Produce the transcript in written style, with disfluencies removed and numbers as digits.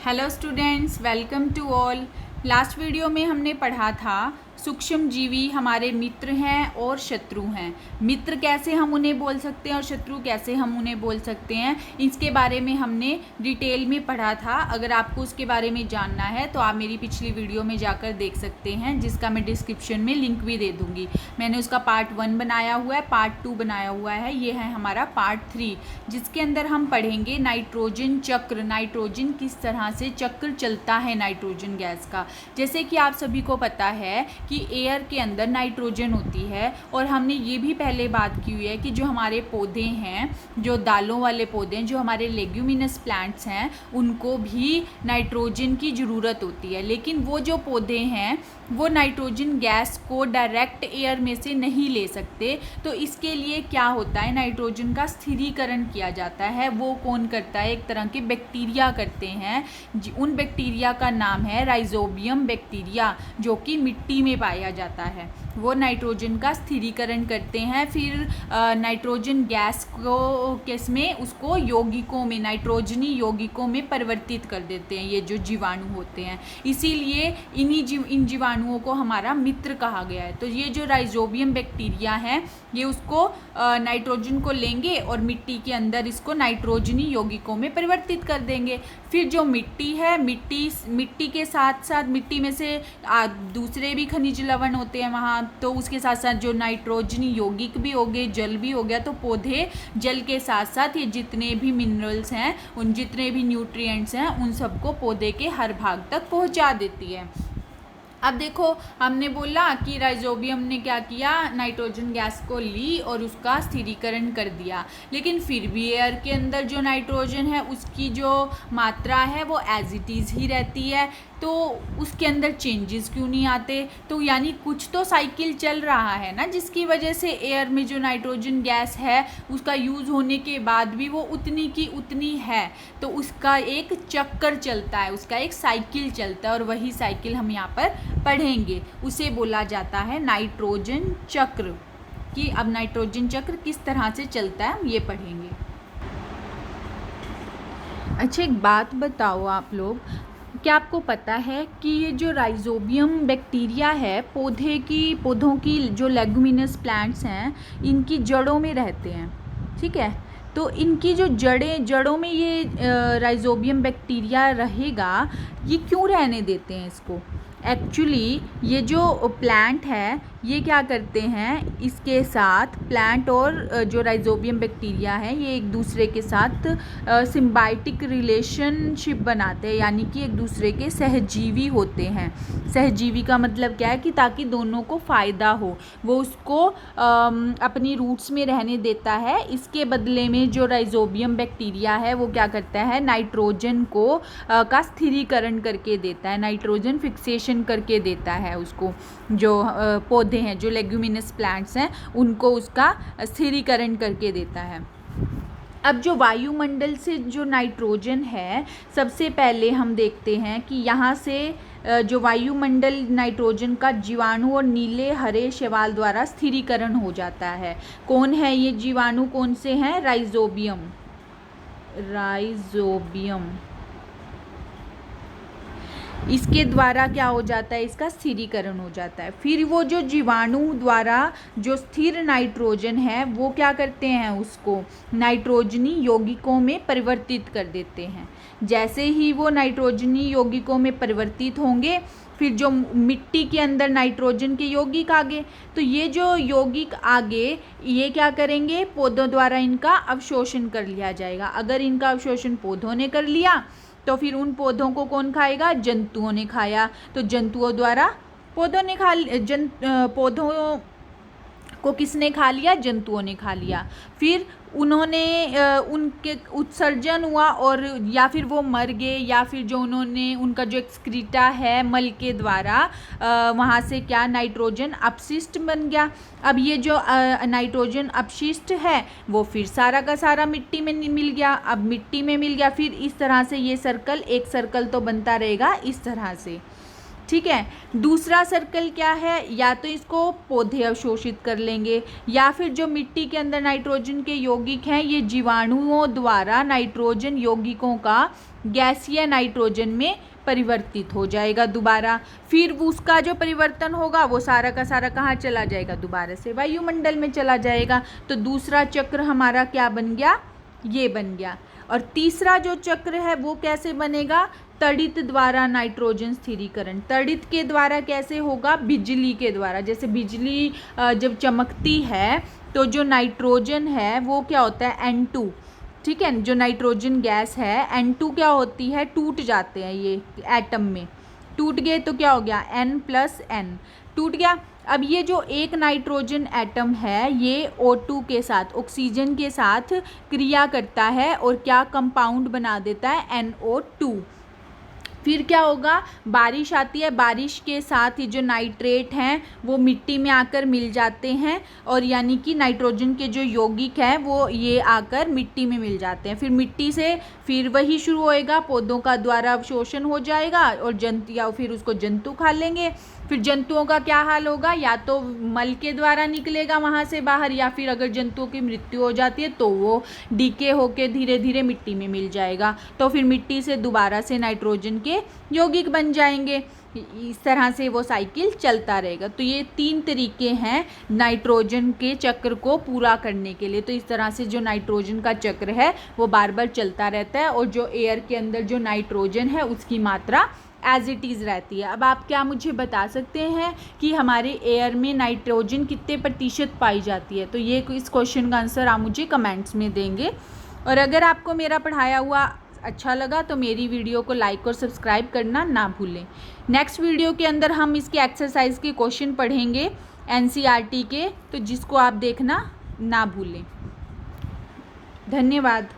Hello students, welcome to all. Last video में हमने पढ़ा था सूक्ष्म जीवी हमारे मित्र हैं और शत्रु हैं। मित्र कैसे हम उन्हें बोल सकते हैं और शत्रु कैसे हम उन्हें बोल सकते हैं, इसके बारे में हमने डिटेल में पढ़ा था। अगर आपको उसके बारे में जानना है तो आप मेरी पिछली वीडियो में जाकर देख सकते हैं, जिसका मैं डिस्क्रिप्शन में लिंक भी दे दूँगी। मैंने उसका पार्ट 1 बनाया हुआ है, पार्ट 2 बनाया हुआ है, ये है हमारा पार्ट 3, जिसके अंदर हम पढ़ेंगे नाइट्रोजन चक्र। नाइट्रोजन किस तरह से चक्र चलता है नाइट्रोजन गैस का। जैसे कि आप सभी को पता है कि एयर के अंदर नाइट्रोजन होती है, और हमने ये भी पहले बात की हुई है कि जो हमारे पौधे हैं, जो दालों वाले पौधे हैं, जो हमारे लेग्यूमिनस प्लांट्स हैं, उनको भी नाइट्रोजन की ज़रूरत होती है। लेकिन वो जो पौधे हैं वो नाइट्रोजन गैस को डायरेक्ट एयर में से नहीं ले सकते। तो इसके लिए क्या होता है, नाइट्रोजन का स्थिरीकरण किया जाता है। वो कौन करता है? एक तरह के बैक्टीरिया करते हैं। उन बैक्टीरिया का नाम है राइजोबियम बैक्टीरिया, जो कि मिट्टी में पाया जाता है। वो नाइट्रोजन का स्थिरीकरण करते हैं, फिर नाइट्रोजन गैस को किसमें, उसको यौगिकों में, नाइट्रोजनी यौगिकों में परिवर्तित कर देते हैं, ये जो जीवाणु होते हैं। इसीलिए इन जीवाणुओं को हमारा मित्र कहा गया है। तो ये जो राइजोबियम बैक्टीरिया है, ये उसको नाइट्रोजन को लेंगे और मिट्टी के अंदर इसको नाइट्रोजनी यौगिकों में परिवर्तित कर देंगे। फिर जो मिट्टी है, मिट्टी के साथ साथ मिट्टी में से दूसरे भी खनिज लवण होते हैं वहाँ, तो उसके साथ साथ जो नाइट्रोजनी यौगिक भी हो गए, जल भी हो गया। तो पौधे जल के साथ साथ ये जितने भी मिनरल्स हैं, उन जितने भी न्यूट्रिएंट्स हैं, उन सबको पौधे के हर भाग तक पहुँचा देती है। अब देखो, हमने बोला कि राइजोबियम ने क्या किया, नाइट्रोजन गैस को ली और उसका स्थिरीकरण कर दिया। लेकिन फिर भी एयर के अंदर जो नाइट्रोजन है, उसकी जो मात्रा है वो एज इट इज़ ही रहती है। तो उसके अंदर चेंजेस क्यों नहीं आते? तो यानी कुछ तो साइकिल चल रहा है ना, जिसकी वजह से एयर में जो नाइट्रोजन गैस है, उसका यूज़ होने के बाद भी वो उतनी की उतनी है। तो उसका एक चक्कर चलता है, उसका एक साइकिल चलता है, और वही साइकिल हम यहाँ पर पढ़ेंगे। उसे बोला जाता है नाइट्रोजन चक्र। कि अब नाइट्रोजन चक्र किस तरह से चलता है, हम ये पढ़ेंगे। अच्छा, एक बात बताओ आप लोग, क्या आपको पता है कि ये जो राइजोबियम बैक्टीरिया है, पौधों की जो लेग्यूमिनस प्लांट्स हैं, इनकी जड़ों में रहते हैं, ठीक है। तो इनकी जो जड़ों में ये राइजोबियम बैक्टीरिया रहेगा, ये क्यों रहने देते हैं इसको? एक्चुअली ये जो प्लांट है, ये क्या करते हैं, इसके साथ प्लांट और जो राइजोबियम बैक्टीरिया है, ये एक दूसरे के साथ सिम्बायोटिक रिलेशनशिप बनाते हैं, यानी कि एक दूसरे के सहजीवी होते हैं। सहजीवी का मतलब क्या है कि ताकि दोनों को फ़ायदा हो, वो उसको अपनी रूट्स में रहने देता है। इसके बदले में जो राइजोबियम बैक्टीरिया है, वो क्या करता है, नाइट्रोजन को का स्थिरीकरण करके देता है, नाइट्रोजन फिक्सेशन करके देता है उसको। जो पौधे हैं, जो लेग्यूमिनस प्लांट्स हैं, उनको उसका स्थिरीकरण करके देता है। अब जो वायुमंडल से जो नाइट्रोजन है, सबसे पहले हम देखते हैं कि यहाँ से जो वायुमंडल नाइट्रोजन का जीवाणु और नीले हरे शैवाल द्वारा स्थिरीकरण हो जाता है। कौन है ये जीवाणु? कौन से हैं? राइजोबियम। इसके द्वारा क्या हो जाता है, इसका स्थिरीकरण हो जाता है। फिर वो जो जीवाणु द्वारा जो स्थिर नाइट्रोजन है, वो क्या करते हैं, उसको नाइट्रोजनी यौगिकों में परिवर्तित कर देते हैं। जैसे ही वो नाइट्रोजनी यौगिकों में परिवर्तित होंगे, फिर जो मिट्टी के अंदर नाइट्रोजन के यौगिक आगे, तो ये जो यौगिक आगे, ये क्या करेंगे, पौधों द्वारा इनका अवशोषण कर लिया जाएगा। अगर इनका अवशोषण पौधों ने कर लिया, तो फिर उन पौधों को कौन खाएगा? जंतुओं ने खाया। तो जंतुओं द्वारा पौधों को किसने खा लिया? जंतुओं ने खा लिया। फिर उन्होंने उनके उत्सर्जन हुआ, और या फिर वो मर गए, या फिर जो उनका जो एक्सक्रीटा है, मल के द्वारा वहाँ से क्या, नाइट्रोजन अपशिष्ट बन गया। अब ये जो नाइट्रोजन अपशिष्ट है, वो फिर सारा का सारा मिट्टी में मिल गया। अब मिट्टी में मिल गया, फिर इस तरह से ये सर्कल, एक सर्कल तो बनता रहेगा इस तरह से। ठीक है। दूसरा सर्कल क्या है, या तो इसको पौधे अवशोषित कर लेंगे, या फिर जो मिट्टी के अंदर नाइट्रोजन के यौगिक हैं ये जीवाणुओं द्वारा नाइट्रोजन यौगिकों का गैसीय नाइट्रोजन में परिवर्तित हो जाएगा दोबारा। फिर उसका जो परिवर्तन होगा वो सारा का सारा कहाँ चला जाएगा, दोबारा से वायुमंडल में चला जाएगा। तो दूसरा चक्र हमारा क्या बन गया, ये बन गया। और तीसरा जो चक्र है वो कैसे बनेगा, तड़ित द्वारा नाइट्रोजन स्थिरीकरण। तड़ित के द्वारा कैसे होगा, बिजली के द्वारा। जैसे बिजली जब चमकती है तो जो नाइट्रोजन है वो क्या होता है, N2, ठीक है। जो नाइट्रोजन गैस है N2 क्या होती है, टूट जाते हैं ये एटम में, टूट गए तो क्या हो गया, N+N टूट गया। अब ये जो एक नाइट्रोजन एटम है ये O2 के साथ, ऑक्सीजन के साथ क्रिया करता है और क्या कंपाउंड बना देता है, NO2। फिर क्या होगा, बारिश आती है, बारिश के साथ ही जो नाइट्रेट हैं वो मिट्टी में आकर मिल जाते हैं, और यानी कि नाइट्रोजन के जो यौगिक हैं वो ये आकर मिट्टी में मिल जाते हैं। फिर मिट्टी से फिर वही शुरू होएगा, पौधों का द्वारा अवशोषण हो जाएगा और जंतु, या फिर उसको जंतु खा लेंगे। फिर जंतुओं का क्या हाल होगा, या तो मल के द्वारा निकलेगा वहाँ से बाहर, या फिर अगर जंतुओं की मृत्यु हो जाती है तो वो डीके होके धीरे धीरे मिट्टी में मिल जाएगा। तो फिर मिट्टी से दोबारा से नाइट्रोजन के यौगिक बन जाएंगे। इस तरह से वो साइकिल चलता रहेगा। तो ये 3 तरीके हैं नाइट्रोजन के चक्र को पूरा करने के लिए। तो इस तरह से जो नाइट्रोजन का चक्र है वो बार बार चलता रहता है, और जो एयर के अंदर जो नाइट्रोजन है उसकी मात्रा एज इट इज़ रहती है। अब आप क्या मुझे बता सकते हैं कि हमारे एयर में नाइट्रोजन कितने प्रतिशत पाई जाती है, तो ये इस क्वेश्चन का आंसर आप मुझे कमेंट्स में देंगे। और अगर आपको मेरा पढ़ाया हुआ अच्छा लगा तो मेरी वीडियो को लाइक और सब्सक्राइब करना ना भूलें। नेक्स्ट वीडियो के अंदर हम इसके एक्सरसाइज के क्वेश्चन पढ़ेंगे NCERT के, तो जिसको आप देखना ना भूलें। धन्यवाद।